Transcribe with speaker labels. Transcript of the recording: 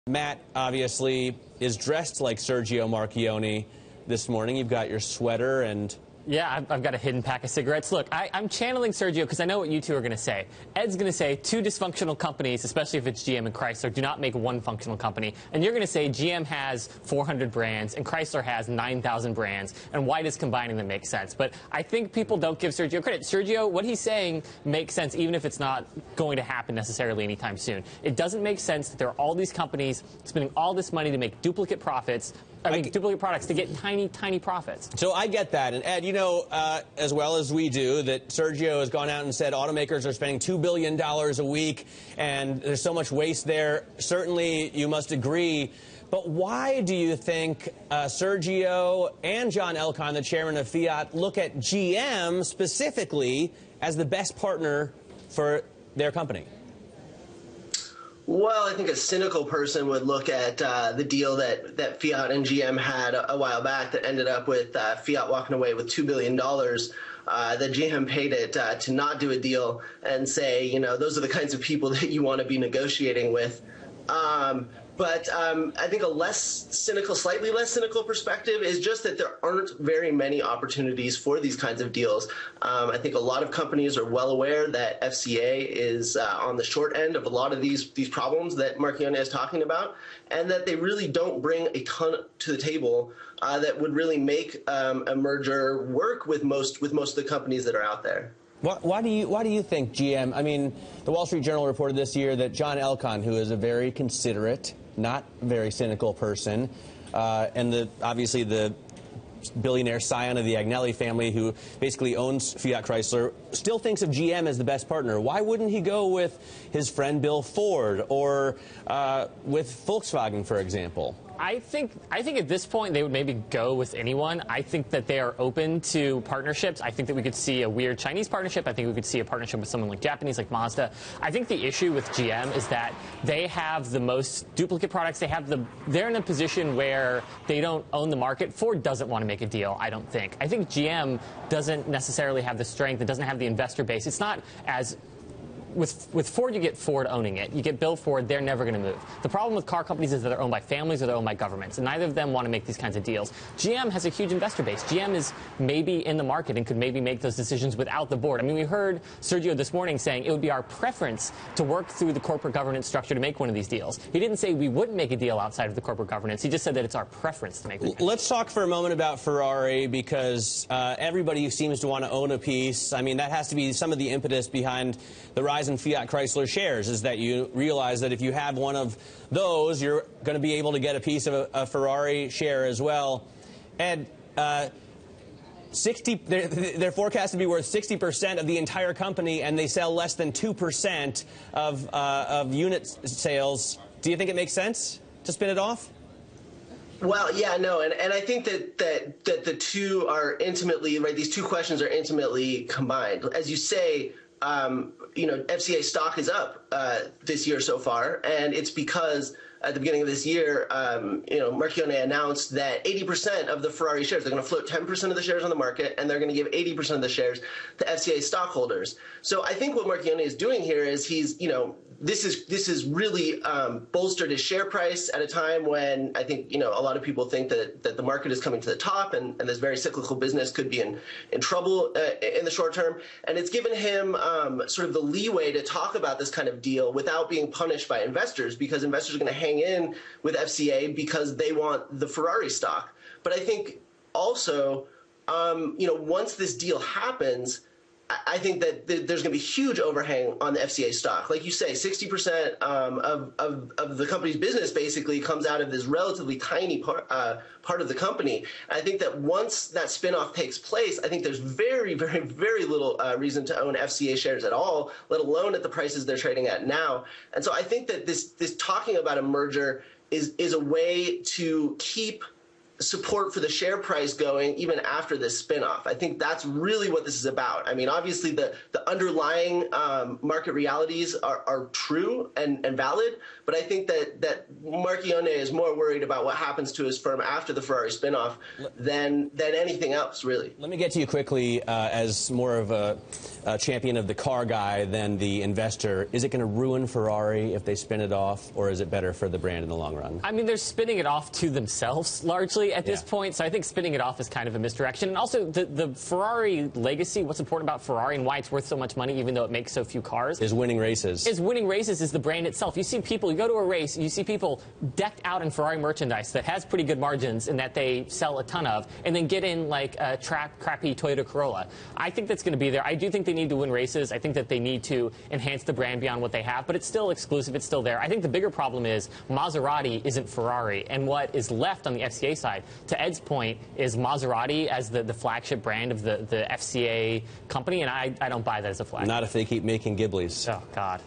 Speaker 1: Matt, obviously, is dressed like Sergio Marchionne this morning. You've got your sweater and...
Speaker 2: Yeah, I've got a hidden pack of cigarettes. Look, I'm channeling Sergio because I know what you two are going to say. Ed's going to say two dysfunctional companies, especially if it's GM and Chrysler, do not make one functional company. And you're going to say GM has 400 brands and Chrysler has 9,000 brands. And why does combining them make sense? But I think people don't give Sergio credit. Sergio, what he's saying makes sense even if it's not going to happen necessarily anytime soon. It doesn't make sense that there are all these companies spending all this money to make duplicate profits. Duplicate products to get tiny, tiny profits.
Speaker 1: So I get that. And Ed, you know as well as we do that Sergio has gone out and said automakers are spending $2 billion a week and there's so much waste there. Certainly you must agree. But why do you think Sergio and John Elkann, the chairman of Fiat, look at GM specifically as the best partner for their company?
Speaker 3: Well, I think a cynical person would look at the deal that Fiat and GM had a while back that ended up with Fiat walking away with $2 billion that GM paid it to not do a deal and say, you know, those are the kinds of people that you want to be negotiating with. But I think a slightly less cynical perspective is just that there aren't very many opportunities for these kinds of deals. I think a lot of companies are well aware that FCA is on the short end of a lot of these problems that Marchionne is talking about, and that they really don't bring a ton to the table that would really make a merger work with most of the companies that are out there.
Speaker 1: Why do you think GM, I mean, the Wall Street Journal reported this year that John Elkann, who is a very considerate, not very cynical person, and obviously the billionaire scion of the Agnelli family who basically owns Fiat Chrysler, still thinks of GM as the best partner. Why wouldn't he go with his friend Bill Ford or with Volkswagen, for example?
Speaker 2: I think at this point they would maybe go with anyone. I think that they are open to partnerships. I think that we could see a weird Chinese partnership. I think we could see a partnership with someone like Japanese, like Mazda. I think the issue with GM is that they have the most duplicate products. They're in a position where they don't own the market. Ford doesn't want to make a deal, I don't think. I think GM doesn't necessarily have the strength. It doesn't have the investor base. It's not as... With Ford, you get Ford owning it. You get Bill Ford, they're never going to move. The problem with car companies is that they're owned by families or they're owned by governments, and neither of them want to make these kinds of deals. GM has a huge investor base. GM is maybe in the market and could maybe make those decisions without the board. I mean, we heard Sergio this morning saying it would be our preference to work through the corporate governance structure to make one of these deals. He didn't say we wouldn't make a deal outside of the corporate governance. He just said that it's our preference to make one.
Speaker 1: Let's talk for a moment about Ferrari, because everybody seems to want to own a piece. I mean, that has to be some of the impetus behind the rise in Fiat Chrysler shares, is that you realize that if you have one of those, you're going to be able to get a piece of a Ferrari share as well. And they're forecast to be worth 60% of the entire company, and they sell less than 2% of unit sales. Do you think it makes sense to spin it off?
Speaker 3: Well, yeah, no, and I think that the two are intimately, right, these two questions are intimately combined. As you say, you know, FCA stock is up this year so far, and it's because at the beginning of this year, you know, Marchionne announced that 80% of the Ferrari shares, they're going to float 10% of the shares on the market, and they're going to give 80% of the shares to FCA stockholders. So I think what Marchionne is doing here is he's, you know, this is really bolstered his share price at a time when I think, you know, a lot of people think that the market is coming to the top and this very cyclical business could be in trouble in the short term. And it's given him sort of the leeway to talk about this kind of deal without being punished by investors, because investors are going to hang in with FCA because they want the Ferrari stock. But I think also, you know, once this deal happens, I think that there's going to be huge overhang on the FCA stock. Like you say, 60% of the company's business basically comes out of this relatively tiny part of the company. And I think that once that spinoff takes place, I think there's very, very, very little reason to own FCA shares at all, let alone at the prices they're trading at now. And so I think that this talking about a merger is a way to keep support for the share price going even after this spinoff. I think that's really what this is about. I mean, obviously the underlying market realities are true and valid, but I think that Marchione is more worried about what happens to his firm after the Ferrari spinoff than anything else, really.
Speaker 1: Let me get to you quickly as more of a champion of the car guy than the investor. Is it going to ruin Ferrari if they spin it off, or is it better for the brand in the long run?
Speaker 2: I mean, they're spinning it off to themselves largely at this point, so I think spinning it off is kind of a misdirection. And also, the Ferrari legacy, what's important about Ferrari and why it's worth so much money, even though it makes so few cars,
Speaker 1: is winning races.
Speaker 2: Is the brand itself. You see people, you go to a race, you see people decked out in Ferrari merchandise that has pretty good margins and that they sell a ton of, and then get in like a crappy Toyota Corolla. I think that's going to be there. I do think they need to win races. I think that they need to enhance the brand beyond what they have, but it's still exclusive. It's still there. I think the bigger problem is Maserati isn't Ferrari, and what is left on the FCA side, to Ed's point, is Maserati as the flagship brand of the FCA company, and I don't buy that as a flag.
Speaker 1: Not if they keep making Ghiblis.
Speaker 2: Oh, God.